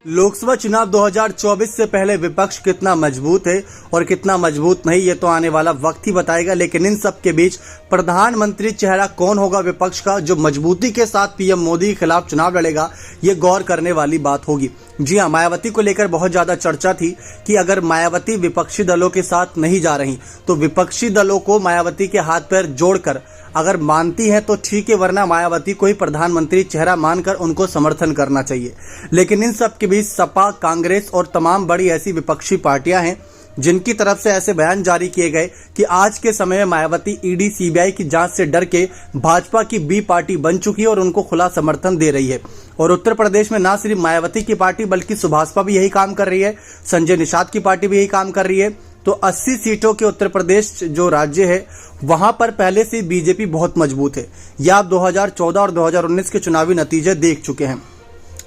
लोकसभा चुनाव 2024 से पहले विपक्ष कितना मजबूत है और कितना मजबूत नहीं, ये तो आने वाला वक्त ही बताएगा। लेकिन इन सब के बीच प्रधानमंत्री चेहरा कौन होगा विपक्ष का, जो मजबूती के साथ पीएम मोदी के खिलाफ चुनाव लड़ेगा, ये गौर करने वाली बात होगी। जी हाँ, मायावती को लेकर बहुत ज्यादा चर्चा थी कि अगर मायावती विपक्षी दलों के साथ नहीं जा रही तो विपक्षी दलों को मायावती के हाथ पैर जोड़कर अगर मानती है तो ठीक है, वरना मायावती को ही प्रधानमंत्री चेहरा मानकर उनको समर्थन करना चाहिए। लेकिन इन सब के बीच सपा, कांग्रेस और तमाम बड़ी ऐसी विपक्षी पार्टियां हैं जिनकी तरफ से ऐसे बयान जारी किए गए कि आज के समय में मायावती ईडी सीबीआई की जांच से डर के भाजपा की बी पार्टी बन चुकी है और उनको खुला समर्थन दे रही है। और उत्तर प्रदेश में न सिर्फ मायावती की पार्टी बल्कि सुभाषपा भी यही काम कर रही है, संजय निषाद की पार्टी भी यही काम कर रही है। तो 80 सीटों के उत्तर प्रदेश जो राज्य है वहां पर पहले से बीजेपी बहुत मजबूत है। यह आप 2014 और 2019 के चुनावी नतीजे देख चुके हैं।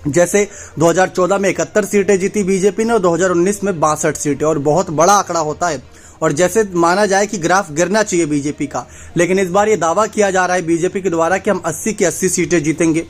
जैसे 2014 में 71 सीटें जीती बीजेपी ने और 2019 में 62 सीटें, और बहुत बड़ा आंकड़ा होता है। और जैसे माना जाए कि ग्राफ गिरना चाहिए बीजेपी का, लेकिन इस बार ये दावा किया जा रहा है बीजेपी के द्वारा कि हम 80 की 80 सीटें जीतेंगे।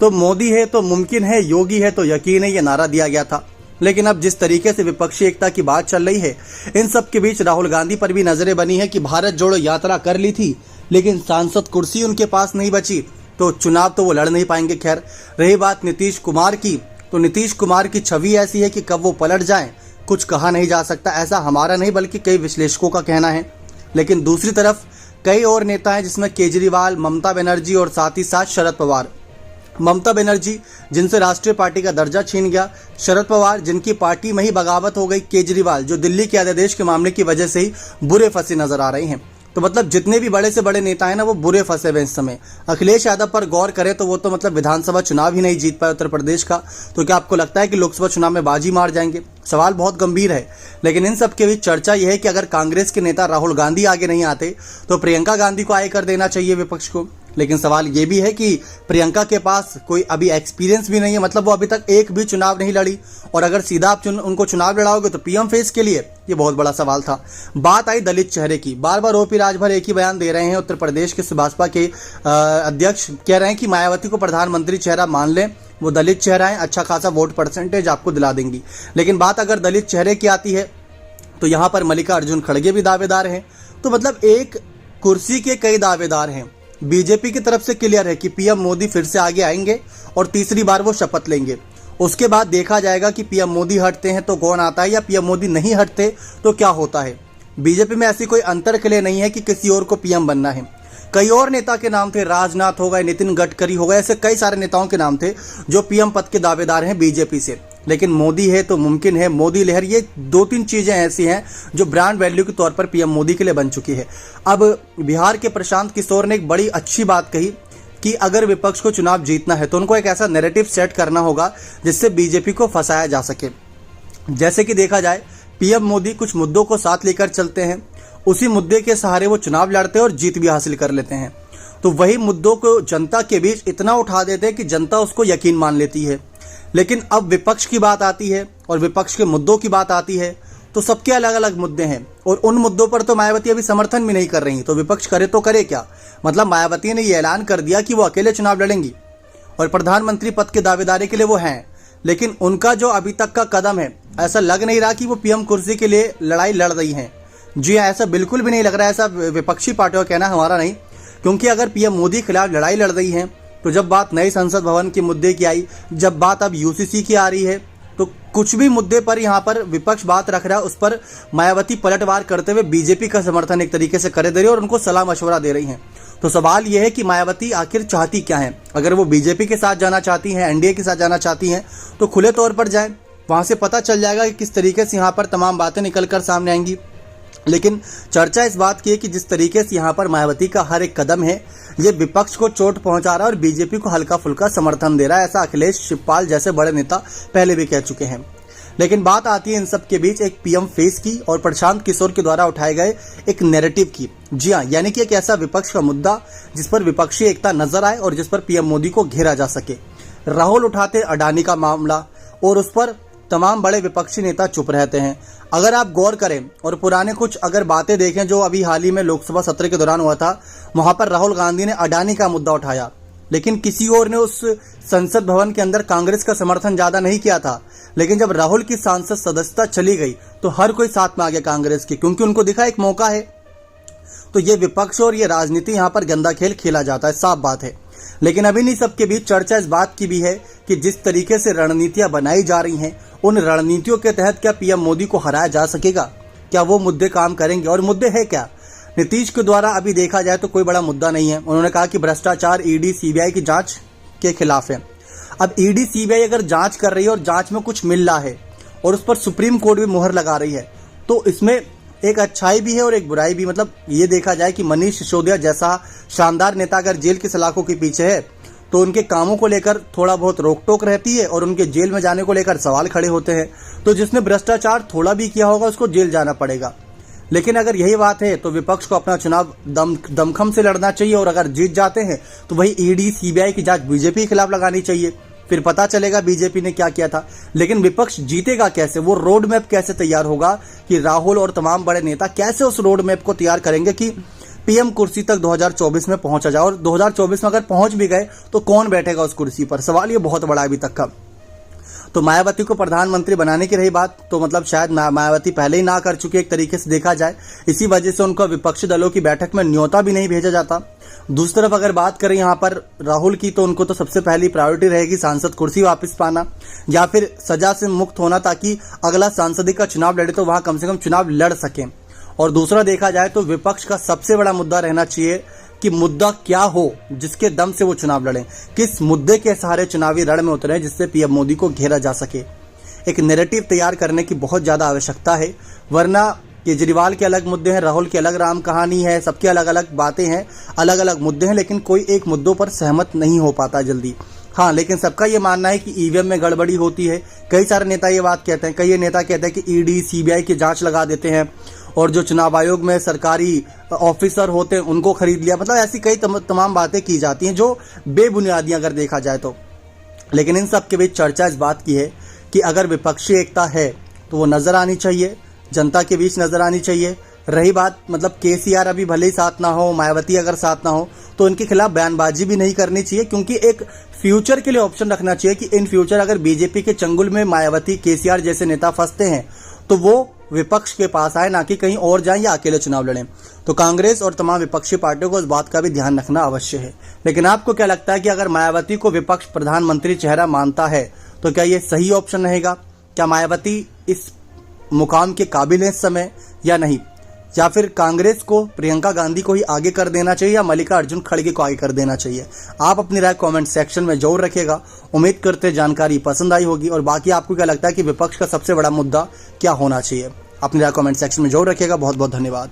तो मोदी है तो मुमकिन है, योगी है तो यकीन है, ये नारा दिया गया था। लेकिन अब जिस तरीके से विपक्षी एकता की बात चल रही है, इन सब के बीच राहुल गांधी पर भी नजरें बनी है कि भारत जोड़ो यात्रा कर ली थी लेकिन सांसद कुर्सी उनके पास नहीं बची, तो चुनाव तो वो लड़ नहीं पाएंगे। खैर, रही बात नीतीश कुमार की, तो नीतीश कुमार की छवि ऐसी है कि कब वो पलट जाएं कुछ कहा नहीं जा सकता। ऐसा हमारा नहीं बल्कि कई विश्लेषकों का कहना है। लेकिन दूसरी तरफ कई और नेता हैं जिसमें केजरीवाल, ममता बनर्जी और साथ ही साथ शरद पवार। ममता बनर्जी जिनसे राष्ट्रीय पार्टी का दर्जा छीन गया, शरद पवार जिनकी पार्टी में ही बगावत हो गई, केजरीवाल जो दिल्ली के अध्यादेश के मामले की वजह से ही बुरे फंसे नजर आ रहे हैं। तो मतलब जितने भी बड़े से बड़े नेता हैं ना, वो बुरे फंसे हुए इस समय। अखिलेश यादव पर गौर करें तो वो तो मतलब विधानसभा चुनाव ही नहीं जीत पाए उत्तर प्रदेश का, तो क्या आपको लगता है कि लोकसभा चुनाव में बाजी मार जाएंगे? सवाल बहुत गंभीर है। लेकिन इन सब के बीच चर्चा यह है कि अगर कांग्रेस के नेता राहुल गांधी आगे नहीं आते तो प्रियंका गांधी को आगे कर देना चाहिए विपक्ष को। लेकिन सवाल ये भी है कि प्रियंका के पास कोई अभी एक्सपीरियंस भी नहीं है, मतलब वो अभी तक एक भी चुनाव नहीं लड़ी, और अगर सीधा आप उनको चुनाव लड़ाओगे तो पीएम फेस के लिए, ये बहुत बड़ा सवाल था। बात आई दलित चेहरे की। बार बार ओपी राजभर एक ही बयान दे रहे हैं। उत्तर प्रदेश के भाजपा के अध्यक्ष कह रहे हैं कि मायावती को प्रधानमंत्री चेहरा मान लें, वो दलित चेहरा है, अच्छा खासा वोट परसेंटेज आपको दिला देंगी। लेकिन बात अगर दलित चेहरे की आती है तो यहाँ पर मल्लिकार्जुन खड़गे भी दावेदार हैं। तो मतलब एक कुर्सी के कई दावेदार हैं। बीजेपी की तरफ से क्लियर है कि पीएम मोदी फिर से आगे आएंगे और तीसरी बार वो शपथ लेंगे। उसके बाद देखा जाएगा कि पीएम मोदी हटते हैं तो कौन आता है, या पीएम मोदी नहीं हटते तो क्या होता है। बीजेपी में ऐसी कोई अंतर के लिए नहीं है कि किसी और को पीएम बनना है। कई और नेता के नाम थे, राजनाथ हो गए, नितिन गडकरी हो गए, ऐसे कई सारे नेताओं के नाम थे जो पीएम पद के दावेदार हैं बीजेपी से। लेकिन मोदी है तो मुमकिन है, मोदी लहर, ये 2-3 चीजें ऐसी हैं जो ब्रांड वैल्यू के तौर पर पीएम मोदी के लिए बन चुकी है। अब बिहार के प्रशांत किशोर ने एक बड़ी अच्छी बात कही कि अगर विपक्ष को चुनाव जीतना है तो उनको एक ऐसा नैरेटिव सेट करना होगा जिससे बीजेपी को फंसाया जा सके। जैसे कि देखा जाए, पीएम मोदी कुछ मुद्दों को साथ लेकर चलते हैं, उसी मुद्दे के सहारे वो चुनाव लड़ते हैं और जीत भी हासिल कर लेते हैं। तो वही मुद्दों को जनता के बीच इतना उठा देते हैं कि जनता उसको यकीन मान लेती है। लेकिन अब विपक्ष की बात आती है और विपक्ष के मुद्दों की बात आती है तो सबके अलग अलग मुद्दे हैं, और उन मुद्दों पर तो मायावती अभी समर्थन भी नहीं कर रही। तो विपक्ष करे तो करे क्या? मतलब मायावती ने यह ऐलान कर दिया कि वो अकेले चुनाव लड़ेंगी और प्रधानमंत्री पद के दावेदारी के लिए वो हैं, लेकिन उनका जो अभी तक का कदम है, ऐसा लग नहीं रहा कि वो पीएम कुर्सी के लिए लड़ाई लड़ रही हैं। जी हाँ, ऐसा बिल्कुल भी नहीं लग रहा है। ऐसा विपक्षी पार्टियों का कहना, हमारा नहीं। क्योंकि अगर पीएम मोदी के खिलाफ लड़ाई लड़ रही हैं तो जब बात नई संसद भवन के मुद्दे की आई, जब बात अब यूसीसी की आ रही है, तो कुछ भी मुद्दे पर यहाँ पर विपक्ष बात रख रहा है, उस पर मायावती पलटवार करते हुए बीजेपी का समर्थन एक तरीके से करे दे रही है और उनको सलाह मशवरा दे रही हैं। तो सवाल यह है कि मायावती आखिर चाहती क्या है? अगर वो बीजेपी के साथ जाना चाहती हैं, एनडीए के साथ जाना चाहती हैं, तो खुले तौर पर जाएं, वहां से पता चल जाएगा कि किस तरीके से यहाँ पर तमाम बातें निकल कर सामने आएंगी। लेकिन चर्चा इस बात की है कि जिस तरीके से यहाँ पर मायावती का हर एक कदम है, ये विपक्ष को चोट पहुंचा रहा है और बीजेपी को हल्का फुल्का समर्थन दे रहा है। ऐसा अखिलेश, शिवपाल जैसे बड़े नेता पहले भी कह चुके हैं। लेकिन बात आती है इन सब के बीच एक पीएम फेस की और प्रशांत किशोर के द्वारा उठाए गए एक नैरेटिव की। जी हाँ, यानी कि एक ऐसा विपक्ष का मुद्दा जिस पर विपक्षी एकता नजर आए और जिस पर पीएम मोदी को घेरा जा सके। राहुल उठाते अडानी का मामला और उस पर तमाम बड़े विपक्षी नेता चुप रहते हैं। अगर आप गौर करें और पुराने कुछ अगर बातें देखें जो अभी हाल ही में लोकसभा सत्र के दौरान हुआ था, वहां पर राहुल गांधी ने अडानी का मुद्दा उठाया लेकिन किसी और ने उस संसद भवन के अंदर कांग्रेस का समर्थन ज्यादा नहीं किया था। लेकिन जब राहुल की सांसद सदस्यता चली गई तो हर कोई साथ में आ गया कांग्रेस के, क्योंकि उनको दिखा एक मौका है। तो ये विपक्ष और ये राजनीति यहाँ पर गंदा खेल खेला जाता है, साफ बात है। लेकिन अभी नहीं सबके बीच चर्चा इस बात की भी है कि जिस तरीके से रणनीतियां बनाई जा रही हैं, उन रणनीतियों के तहत क्या पीएम मोदी को हराया जा सकेगा? क्या वो मुद्दे काम करेंगे? और मुद्दे है क्या? नीतीश के द्वारा अभी देखा जाए तो कोई बड़ा मुद्दा नहीं है। उन्होंने कहा कि भ्रष्टाचार ईडी सीबीआई की जांच के खिलाफ है। अब ईडी सीबीआई अगर जांच कर रही है और जांच में कुछ मिल रहा है और उस पर सुप्रीम कोर्ट भी मुहर लगा रही है, तो इसमें एक अच्छाई भी है और एक बुराई भी। मतलब ये देखा जाए कि मनीष सिसोदिया जैसा शानदार नेता अगर जेल की सलाखों के पीछे है तो उनके कामों को लेकर थोड़ा बहुत रोक टोक रहती है और उनके जेल में जाने को लेकर सवाल खड़े होते हैं। तो जिसने भ्रष्टाचार थोड़ा भी किया होगा उसको जेल जाना पड़ेगा। लेकिन अगर यही बात है तो विपक्ष को अपना चुनाव दमखम से लड़ना चाहिए और अगर जीत जाते हैं तो वही ईडी सीबीआई की जांच बीजेपी के खिलाफ लगानी चाहिए। फिर पता चलेगा बीजेपी ने क्या किया था। लेकिन विपक्ष जीतेगा कैसे? वो रोड मैप कैसे तैयार होगा कि राहुल और तमाम बड़े नेता कैसे उस रोड मैप को तैयार करेंगे कि पीएम कुर्सी तक 2024 में पहुंचा जाए? और 2024 में अगर पहुंच भी गए तो कौन बैठेगा उस कुर्सी पर? सवाल ये बहुत बड़ा है अभी तक का। तो मायावती को प्रधानमंत्री बनाने की रही बात, तो मतलब शायद मायावती पहले ही ना कर चुकी एक तरीके से देखा जाए। इसी वजह से उनको विपक्षी दलों की बैठक में न्योता भी नहीं भेजा जाता। दूसरी तरफ अगर बात करें यहाँ पर राहुल की, तो उनको तो सबसे पहली प्रायोरिटी रहेगी सांसद कुर्सी वापस पाना या फिर सजा से मुक्त होना, ताकि अगला सांसदी का चुनाव लड़े तो वहां कम से कम चुनाव लड़ सकें। और दूसरा देखा जाए तो विपक्ष का सबसे बड़ा मुद्दा रहना चाहिए कि मुद्दा क्या हो जिसके दम से वो चुनाव लड़ें, किस मुद्दे के सहारे चुनावी रण में उतरे जिससे पीएम मोदी को घेरा जा सके। एक नैरेटिव तैयार करने की बहुत ज्यादा आवश्यकता है, वरना केजरीवाल के अलग मुद्दे हैं, राहुल की अलग राम कहानी है, सबके अलग अलग बातें हैं, अलग अलग मुद्दे हैं, लेकिन कोई एक मुद्दों पर सहमत नहीं हो पाता जल्दी। हाँ, लेकिन सबका ये मानना है कि ईवीएम में गड़बड़ी होती है। कई सारे नेता ये बात कहते हैं, कई नेता कहते हैं कि ईडी सीबीआई की जांच लगा देते हैं और जो चुनाव आयोग में सरकारी ऑफिसर होते हैं उनको खरीद लिया। मतलब ऐसी कई तमाम बातें की जाती हैं जो बेबुनियादी अगर देखा जाए तो। लेकिन इन सब के बीच चर्चा इस बात की है कि अगर विपक्षी एकता है तो वो नजर आनी चाहिए, जनता के बीच नजर आनी चाहिए। रही बात मतलब केसीआर अभी भले ही साथ ना हो, मायावती अगर साथ ना हो, तो इनके खिलाफ बयानबाजी भी नहीं करनी चाहिए, क्योंकि एक फ्यूचर के लिए ऑप्शन रखना चाहिए कि इन फ्यूचर अगर बीजेपी के चंगुल में मायावती केसीआर जैसे नेता फंसते हैं तो वो विपक्ष के पास आए, ना कि कहीं और जाएं या अकेले चुनाव लड़ें। तो कांग्रेस और तमाम विपक्षी पार्टियों को इस बात का भी ध्यान रखना अवश्य है। लेकिन आपको क्या लगता है कि अगर मायावती को विपक्ष प्रधानमंत्री चेहरा मानता है तो क्या ये सही ऑप्शन रहेगा? क्या मायावती इस मुकाम के काबिल है इस समय या नहीं? या फिर कांग्रेस को प्रियंका गांधी को ही आगे कर देना चाहिए या मल्लिकार्जुन खड़गे को आगे कर देना चाहिए? आप अपनी राय कमेंट सेक्शन में जरूर रखिएगा। उम्मीद करते जानकारी पसंद आई होगी। और बाकी आपको क्या लगता है कि विपक्ष का सबसे बड़ा मुद्दा क्या होना चाहिए? अपनी राय कमेंट सेक्शन में जरूर रखिएगा। बहुत बहुत धन्यवाद।